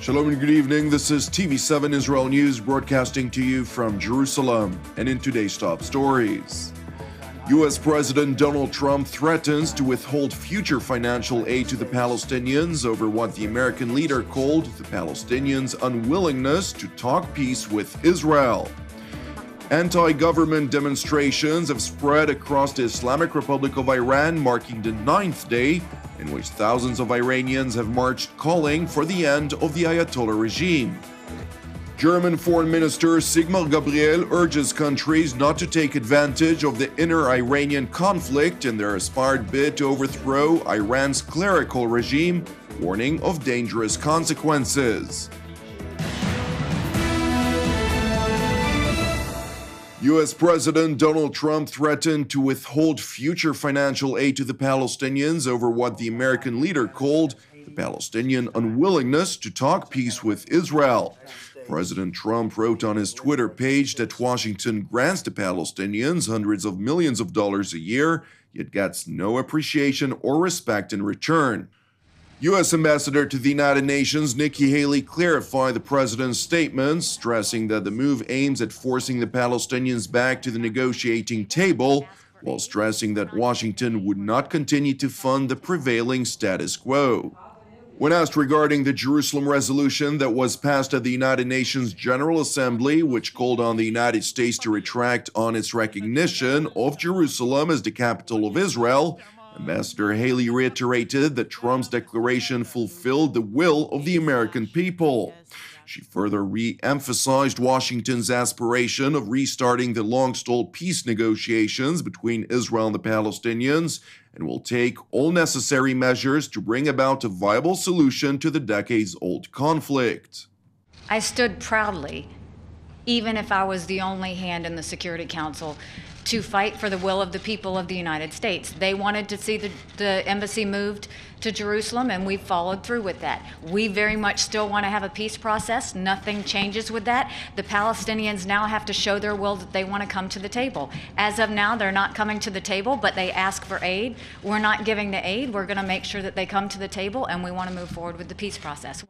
Shalom and good evening. This is TV7 Israel News broadcasting to you from Jerusalem. And in today's top stories, U.S. President Donald Trump threatens to withhold future financial aid to the Palestinians over what the American leader called the Palestinians' unwillingness to talk peace with Israel. Anti-government demonstrations have spread across the Islamic Republic of Iran, marking the 9th day in which thousands of Iranians have marched calling for the end of the Ayatollah regime. German Foreign Minister Sigmar Gabriel urges countries not to take advantage of the inner-Iranian conflict in their aspired bid to overthrow Iran's clerical regime, warning of dangerous consequences. U.S. President Donald Trump threatened to withhold future financial aid to the Palestinians over what the American leader called the Palestinian unwillingness to talk peace with Israel. President Trump wrote on his Twitter page that Washington grants the Palestinians hundreds of millions of dollars a year, yet gets no appreciation or respect in return. U.S. Ambassador to the United Nations Nikki Haley clarified the president's statements, stressing that the move aims at forcing the Palestinians back to the negotiating table, while stressing that Washington would not continue to fund the prevailing status quo. When asked regarding the Jerusalem resolution that was passed at the United Nations General Assembly, which called on the United States to retract on its recognition of Jerusalem as the capital of Israel, Ambassador Haley reiterated that Trump's declaration fulfilled the will of the American people. She further re-emphasized Washington's aspiration of restarting the long-stalled peace negotiations between Israel and the Palestinians, and will take all necessary measures to bring about a viable solution to the decades-old conflict. I stood proudly, even if I was the only hand in the Security Council, to fight for the will of the people of the United States. They wanted to see the embassy moved to Jerusalem, and we followed through with that. We very much still want to have a peace process. Nothing changes with that. The Palestinians now have to show their will that they want to come to the table. As of now, they're not coming to the table, but they ask for aid. We're not giving the aid. We're going to make sure that they come to the table, and we want to move forward with the peace process.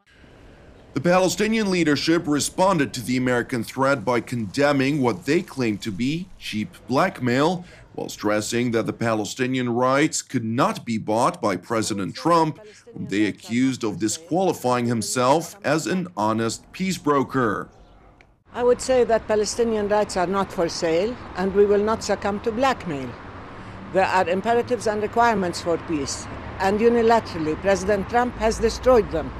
The Palestinian leadership responded to the American threat by condemning what they claim to be cheap blackmail, while stressing that the Palestinian rights could not be bought by President Trump, whom they accused of disqualifying himself as an honest peace broker. I would say that Palestinian rights are not for sale, and we will not succumb to blackmail. There are imperatives and requirements for peace, and unilaterally President Trump has destroyed them.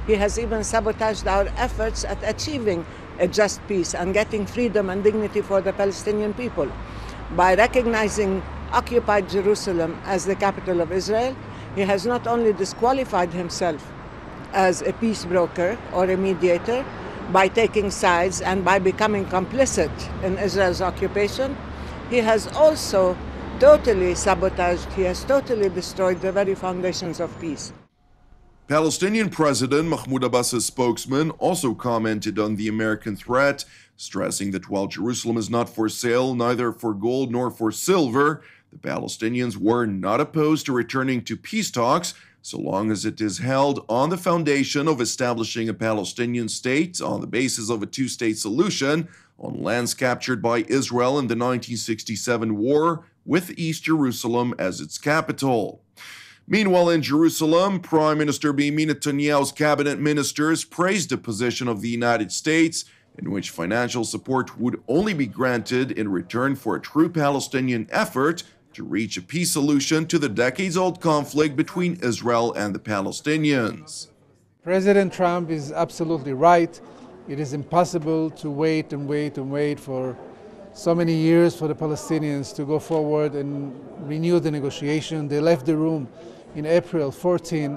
He has even sabotaged our efforts at achieving a just peace and getting freedom and dignity for the Palestinian people. By recognizing occupied Jerusalem as the capital of Israel, he has not only disqualified himself as a peace broker or a mediator by taking sides and by becoming complicit in Israel's occupation, he has also totally sabotaged, he has totally destroyed the very foundations of peace. Palestinian President Mahmoud Abbas's spokesman also commented on the American threat, stressing that while Jerusalem is not for sale, neither for gold nor for silver, the Palestinians were not opposed to returning to peace talks so long as it is held on the foundation of establishing a Palestinian state on the basis of a two-state solution on lands captured by Israel in the 1967 war, with East Jerusalem as its capital. Meanwhile, in Jerusalem, Prime Minister Benjamin Netanyahu's cabinet ministers praised the position of the United States, in which financial support would only be granted in return for a true Palestinian effort to reach a peace solution to the decades-old conflict between Israel and the Palestinians. President Trump is absolutely right. It is impossible to wait and wait and wait for so many years for the Palestinians to go forward and renew the negotiation. They left the room in April 14,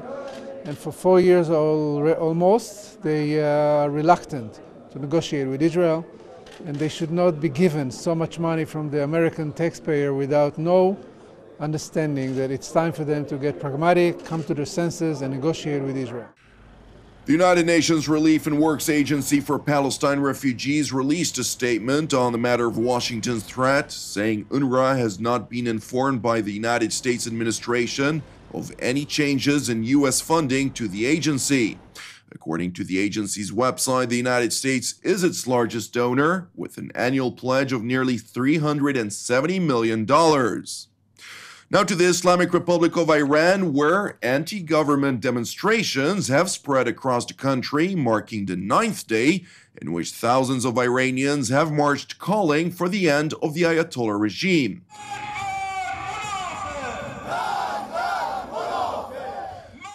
and for 4 years almost, they are reluctant to negotiate with Israel, and they should not be given so much money from the American taxpayer without no understanding that it's time for them to get pragmatic, come to their senses, and negotiate with Israel. The United Nations Relief and Works Agency for Palestine Refugees released a statement on the matter of Washington's threat, saying UNRWA has not been informed by the United States administration of any changes in U.S. funding to the agency. According to the agency's website, the United States is its largest donor, with an annual pledge of nearly $370 million. Now to the Islamic Republic of Iran, where anti-government demonstrations have spread across the country, marking the 9th day in which thousands of Iranians have marched calling for the end of the Ayatollah regime.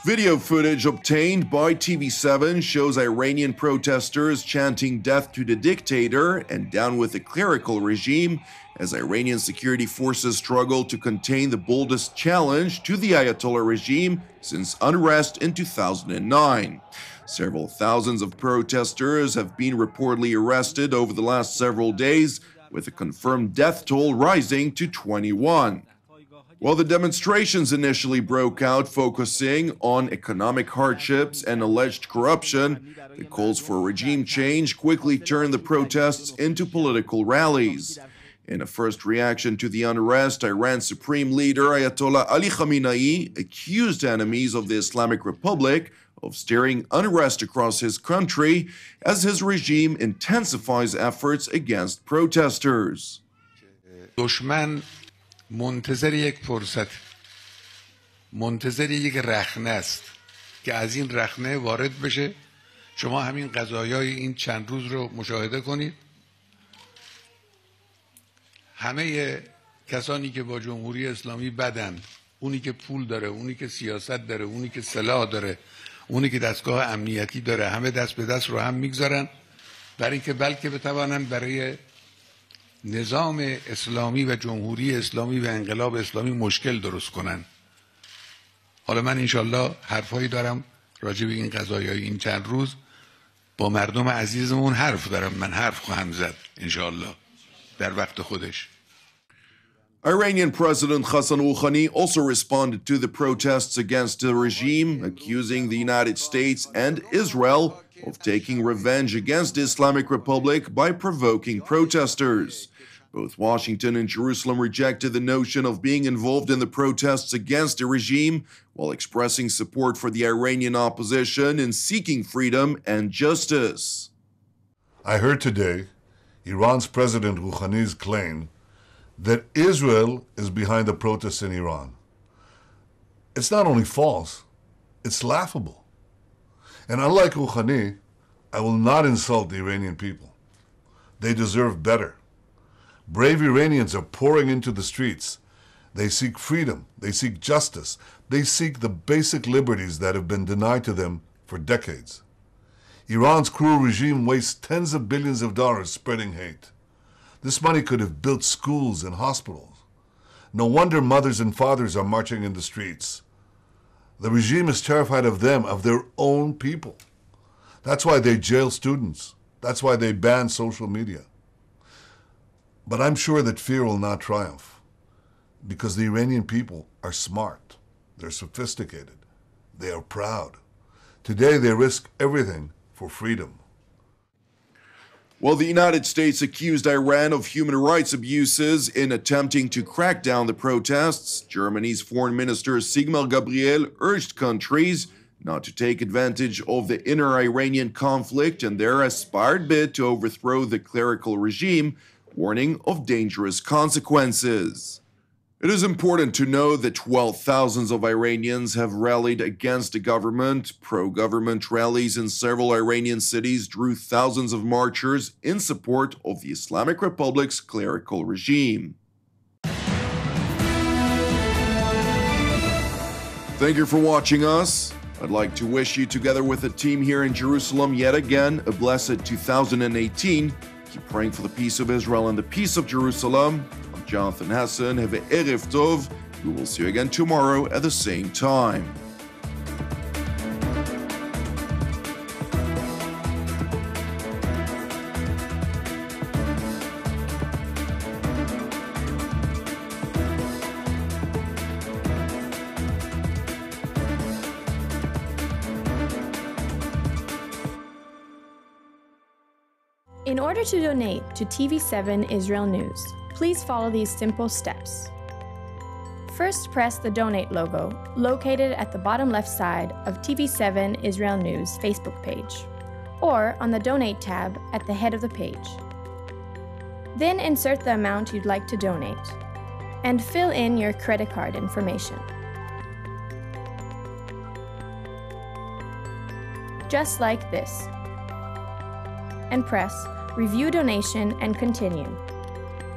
Video footage obtained by TV7 shows Iranian protesters chanting death to the dictator and down with the clerical regime as Iranian security forces struggle to contain the boldest challenge to the Ayatollah regime since unrest in 2009. Several thousands of protesters have been reportedly arrested over the last several days, with a confirmed death toll rising to 21. While the demonstrations initially broke out focusing on economic hardships and alleged corruption, the calls for regime change quickly turned the protests into political rallies. In a first reaction to the unrest, Iran's supreme leader Ayatollah Ali Khamenei accused enemies of the Islamic Republic of stirring unrest across his country as his regime intensifies efforts against protesters. منتظر یک فرصت، منتظر یک رخنه است که از این رخنه وارد بشه. شما همین قضایای این چند روز رو مشاهده کنید. همه کسانی که با جمهوری اسلامی بدن، اونی که پول داره، اونی که سیاست داره، اونی که سلاح داره، اونی که دستگاه امنیتی داره، همه دست به دست رو هم میگذارن برای اینکه بلکه بتوانن برای نظام اسلامی و جمهوری اسلامی و انقلاب اسلامی مشکل درست کنن. حالا من انشالله حرفایی دارم راجع به این قضایای این چند روز، با مردم عزیزمون حرف دارم، من حرف خواهم زد انشالله در وقت خودش. Iranian President Hassan Rouhani also responded to the protests against the regime, accusing the United States and Israel of taking revenge against the Islamic Republic by provoking protesters. Both Washington and Jerusalem rejected the notion of being involved in the protests against the regime, while expressing support for the Iranian opposition in seeking freedom and justice. I heard today Iran's President Rouhani's claim that Israel is behind the protests in Iran. It's not only false, it's laughable. And unlike Rouhani, I will not insult the Iranian people. They deserve better. Brave Iranians are pouring into the streets. They seek freedom, they seek justice, they seek the basic liberties that have been denied to them for decades. Iran's cruel regime wastes tens of billions of dollars spreading hate. This money could have built schools and hospitals. No wonder mothers and fathers are marching in the streets. The regime is terrified of them, of their own people. That's why they jail students. That's why they ban social media. But I'm sure that fear will not triumph, because the Iranian people are smart, they're sophisticated, they are proud. Today they risk everything for freedom. While the United States accused Iran of human rights abuses in attempting to crack down the protests, Germany's Foreign Minister Gabriel Sigmar urged countries not to take advantage of the inner-Iranian conflict and their aspired bid to overthrow the clerical regime, warning of dangerous consequences. It is important to know that while thousands of Iranians have rallied against the government, pro-government rallies in several Iranian cities drew thousands of marchers in support of the Islamic Republic's clerical regime. Thank you for watching us. I'd like to wish you, together with the team here in Jerusalem, yet again, a blessed 2018. Keep praying for the peace of Israel and the peace of Jerusalem. I'm Jonathan Hassan. Have a Erev Tov. We will see you again tomorrow at the same time. In order to donate to TV7 Israel News, please follow these simple steps. First, press the Donate logo located at the bottom left side of TV7 Israel News Facebook page, or on the Donate tab at the head of the page. Then insert the amount you'd like to donate, and fill in your credit card information. Just like this. And press Review Donation and continue.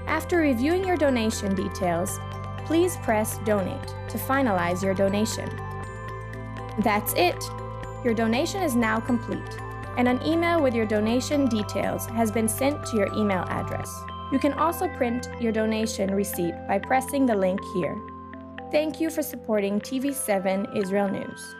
After reviewing your donation details, please press Donate to finalize your donation. That's it! Your donation is now complete, and an email with your donation details has been sent to your email address. You can also print your donation receipt by pressing the link here. Thank you for supporting TV7 Israel News.